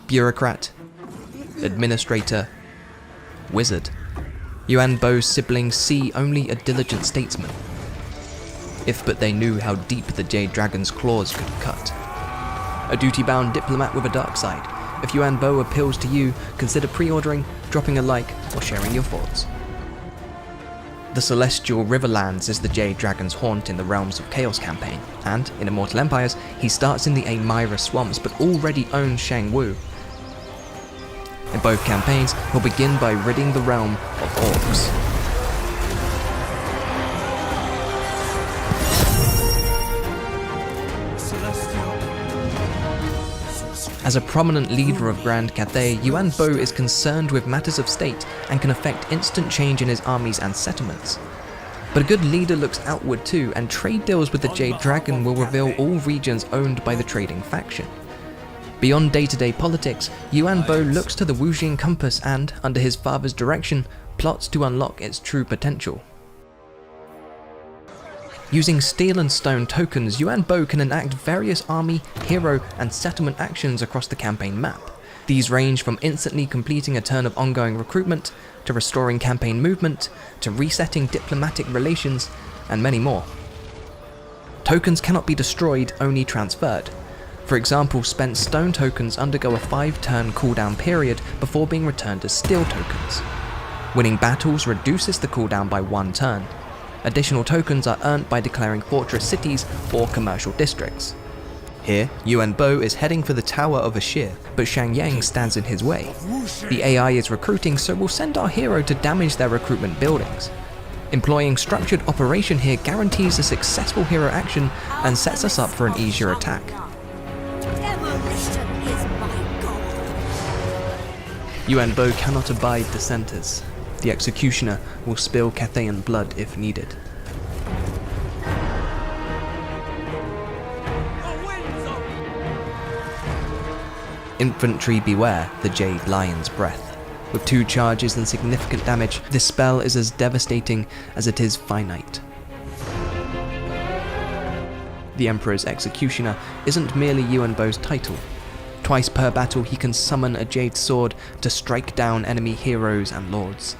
bureaucrat, administrator, wizard. Yuan Bo's siblings see only a diligent statesman. If but they knew how deep the Jade Dragon's claws could cut. A duty-bound diplomat with a dark side. If Yuan Bo appeals to you, consider pre-ordering, dropping a like, or sharing your thoughts. The Celestial Riverlands is the Jade Dragon's haunt in the Realms of Chaos campaign, and in Immortal Empires, he starts in the Amira swamps but already owns Shangwu. In both campaigns, he'll begin by ridding the realm of orcs. As a prominent leader of Grand Cathay, Yuan Bo is concerned with matters of state and can effect instant change in his armies and settlements. But a good leader looks outward too, and trade deals with the Jade Dragon will reveal all regions owned by the trading faction. Beyond day-to-day politics, Yuan Bo looks to the Wuxing compass and, under his father's direction, plots to unlock its true potential. Using steel and stone tokens, Yuan Bo can enact various army, hero, and settlement actions across the campaign map. These range from instantly completing a turn of ongoing recruitment, to restoring campaign movement, to resetting diplomatic relations, and many more. Tokens cannot be destroyed, only transferred. For example, spent stone tokens undergo a 5-turn cooldown period before being returned as steel tokens. Winning battles reduces the cooldown by 1 turn. Additional tokens are earned by declaring fortress cities or commercial districts. Here, Yuan Bo is heading for the Tower of Ashir, but Shang Yang stands in his way. The AI is recruiting, so we'll send our hero to damage their recruitment buildings. Employing structured operation here guarantees a successful hero action and sets us up for an easier attack. Yuan Bo cannot abide dissenters. The executioner will spill Cathayan blood if needed. Infantry beware the Jade Lion's breath. With 2 charges and significant damage, this spell is as devastating as it is finite. The Emperor's Executioner isn't merely Yuan Bo's title. Twice per battle he can summon a Jade Sword to strike down enemy heroes and lords.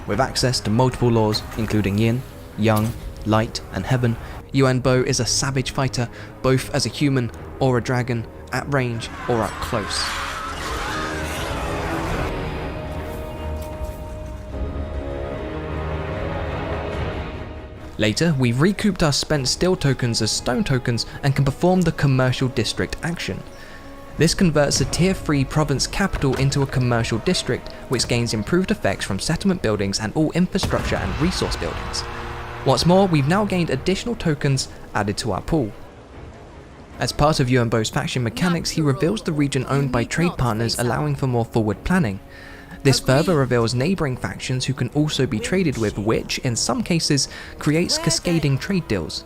With access to multiple laws, including Yin, Yang, Light, and Heaven, Yuan Bo is a savage fighter, both as a human or a dragon, at range or up close. Later, we've recouped our spent steel tokens as stone tokens and can perform the commercial district action. This converts a tier 3 province capital into a commercial district, which gains improved effects from settlement buildings and all infrastructure and resource buildings. What's more, we've now gained additional tokens added to our pool. As part of Yuan Bo's faction mechanics, he reveals the region owned by trade partners, allowing for more forward planning. This further reveals neighbouring factions who can also be traded with, which, in some cases, creates cascading trade deals.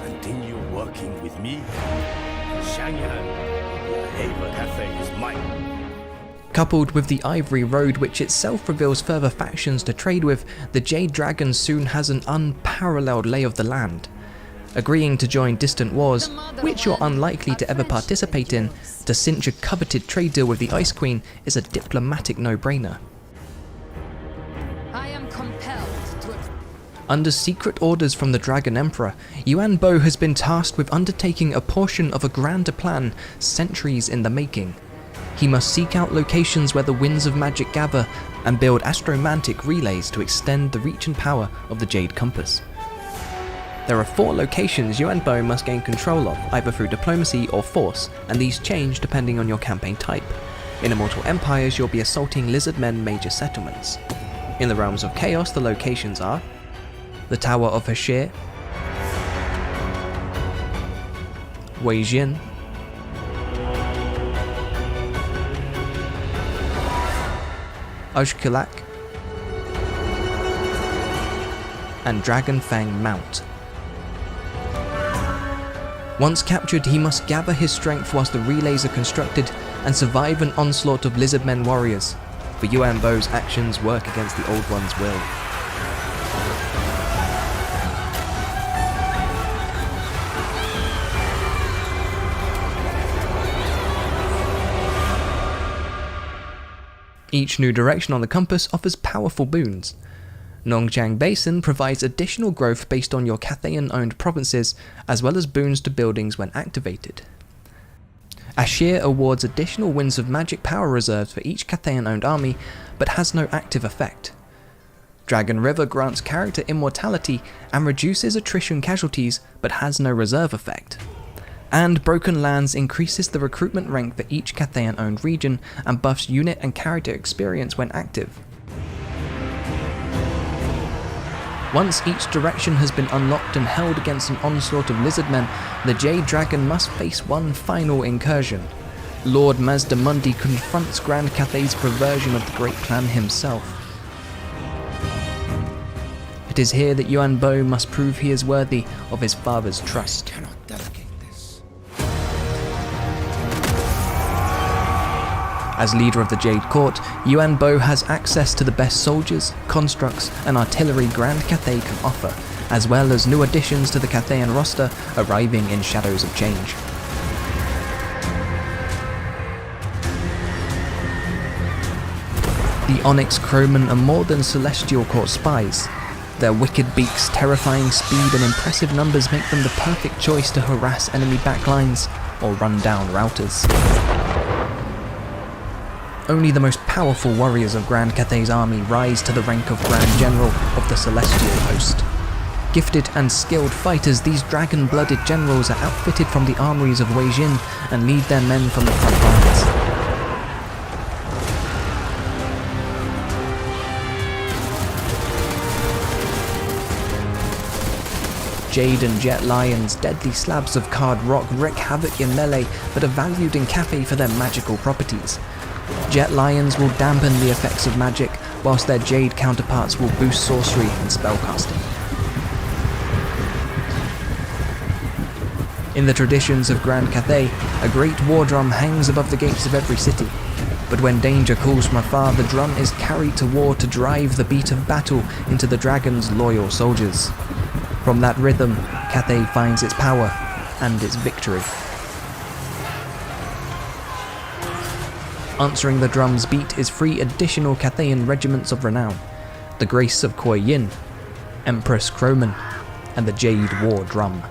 Continue working with me. Shanghai Cafe is mine. Coupled with the Ivory Road, which itself reveals further factions to trade with, the Jade Dragon soon has an unparalleled lay of the land. Agreeing to join distant wars, which you're unlikely to ever participate in, to cinch a coveted trade deal with the Ice Queen is a diplomatic no-brainer. I am compelled to... Under secret orders from the Dragon Emperor, Yuan Bo has been tasked with undertaking a portion of a grander plan centuries in the making. He must seek out locations where the winds of magic gather and build astromantic relays to extend the reach and power of the Jade Compass. There are 4 locations Yuan Bo must gain control of, either through diplomacy or force, and these change depending on your campaign type. In Immortal Empires, you'll be assaulting Lizardmen major settlements. In the Realms of Chaos, the locations are the Tower of Ashir, Weijin, Ujkulak, and Dragonfang Mount. Once captured, he must gather his strength whilst the relays are constructed and survive an onslaught of Lizardmen warriors, for Yuan Bo's actions work against the Old One's will. Each new direction on the compass offers powerful boons. Nongjiang Basin provides additional growth based on your Cathayan-owned provinces, as well as boons to buildings when activated. Ashir awards additional winds of magic power reserves for each Cathayan-owned army, but has no active effect. Dragon River grants character immortality and reduces attrition casualties, but has no reserve effect. And Broken Lands increases the recruitment rank for each Cathayan-owned region and buffs unit and character experience when active. Once each direction has been unlocked and held against an onslaught of lizardmen, the Jade Dragon must face one final incursion. Lord Mazdamundi confronts Grand Cathay's perversion of the Great Plan himself. It is here that Yuan Bo must prove he is worthy of his father's trust. As leader of the Jade Court, Yuan Bo has access to the best soldiers, constructs, and artillery Grand Cathay can offer, as well as new additions to the Cathayan roster arriving in Shadows of Change. The Onyx Crowmen are more than Celestial Court spies. Their wicked beaks, terrifying speed, and impressive numbers make them the perfect choice to harass enemy backlines or run down routers. Only the most powerful warriors of Grand Cathay's army rise to the rank of Grand General of the Celestial Host. Gifted and skilled fighters, these dragon-blooded generals are outfitted from the armories of Wei Jin and lead their men from the front lines. Jade and Jet Lions, deadly slabs of card rock, wreak havoc in melee, but are valued in Cathay for their magical properties. Jet Lions will dampen the effects of magic, whilst their Jade counterparts will boost sorcery and spellcasting. In the traditions of Grand Cathay, a great war drum hangs above the gates of every city. But when danger calls from afar, the drum is carried to war to drive the beat of battle into the dragon's loyal soldiers. From that rhythm, Cathay finds its power and its victory. Answering the drum's beat is 3 additional Cathayan regiments of renown: the Grace of Kuei Yin, Empress Crowman, and the Jade War Drum.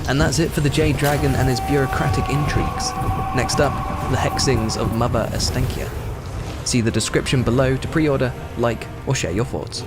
And that's it for the Jade Dragon and his bureaucratic intrigues. Next up, the hexings of Mother Estenkia. See the description below to pre-order, like, or share your thoughts.